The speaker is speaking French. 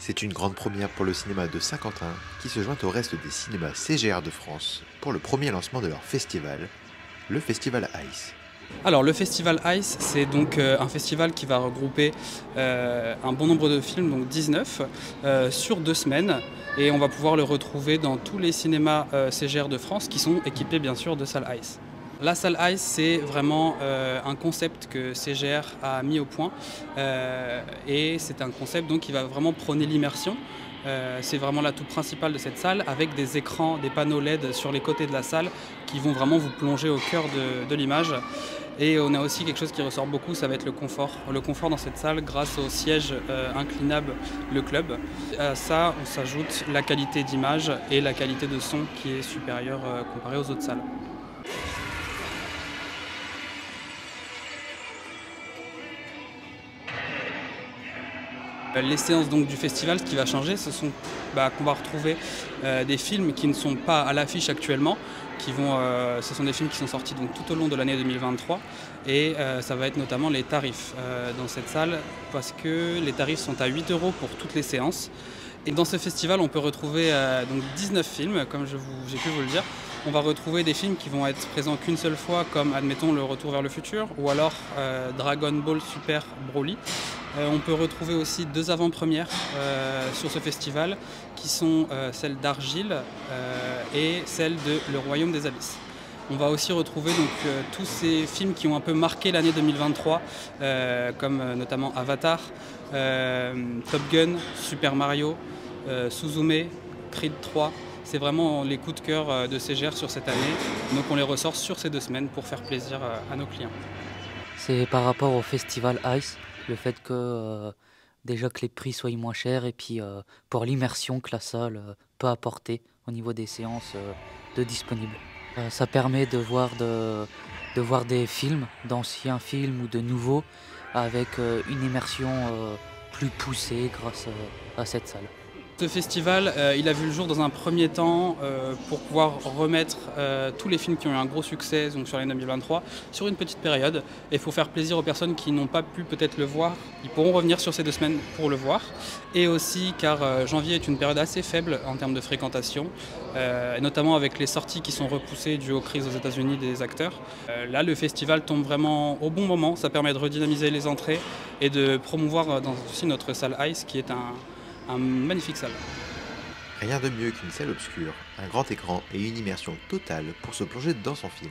C'est une grande première pour le cinéma de Saint-Quentin qui se joint au reste des cinémas CGR de France pour le premier lancement de leur festival, le Festival Ice. Alors le Festival Ice, c'est donc un festival qui va regrouper un bon nombre de films, donc 19, sur 2 semaines. Et on va pouvoir le retrouver dans tous les cinémas CGR de France qui sont équipés bien sûr de salles Ice. La salle Ice, c'est vraiment un concept que CGR a mis au point et c'est un concept donc, qui va vraiment prôner l'immersion. C'est vraiment l'atout principal de cette salle avec des écrans, des panneaux LED sur les côtés de la salle qui vont vraiment vous plonger au cœur de l'image. Et on a aussi quelque chose qui ressort beaucoup, ça va être le confort. Le confort dans cette salle grâce au siège inclinable Le Club. À ça, on s'ajoute la qualité d'image et la qualité de son qui est supérieure comparée aux autres salles. Les séances donc, du festival, ce qui va changer, ce sont qu'on va retrouver des films qui ne sont pas à l'affiche actuellement. Ce sont des films qui sont sortis donc, tout au long de l'année 2023 et ça va être notamment les tarifs dans cette salle parce que les tarifs sont à 8 € pour toutes les séances. Et dans ce festival, on peut retrouver donc 19 films, comme j'ai pu vous le dire. On va retrouver des films qui vont être présents qu'une seule fois, comme admettons Le Retour vers le futur ou alors Dragon Ball Super Broly. On peut retrouver aussi 2 avant-premières sur ce festival qui sont celle d'Argile et celle de Le Royaume des Abysses. On va aussi retrouver donc, tous ces films qui ont un peu marqué l'année 2023, comme notamment Avatar, Top Gun, Super Mario, Suzume, Creed 3. C'est vraiment les coups de cœur de CGR sur cette année. Donc on les ressort sur ces 2 semaines pour faire plaisir à nos clients. C'est par rapport au festival Ice, le fait que déjà que les prix soient moins chers et puis pour l'immersion que la salle peut apporter au niveau des séances de disponibles. Ça permet de voir des films, d'anciens films ou de nouveaux, avec une immersion plus poussée grâce à cette salle. Ce festival, il a vu le jour dans un premier temps pour pouvoir remettre tous les films qui ont eu un gros succès donc sur l'année 2023 sur une petite période. Et il faut faire plaisir aux personnes qui n'ont pas pu peut-être le voir. Ils pourront revenir sur ces 2 semaines pour le voir. Et aussi car janvier est une période assez faible en termes de fréquentation, notamment avec les sorties qui sont repoussées dues aux crises aux États-Unis des acteurs. Là, le festival tombe vraiment au bon moment. Ça permet de redynamiser les entrées et de promouvoir aussi notre salle Ice qui est un magnifique salle. Rien de mieux qu'une salle obscure, un grand écran et une immersion totale pour se plonger dans son film.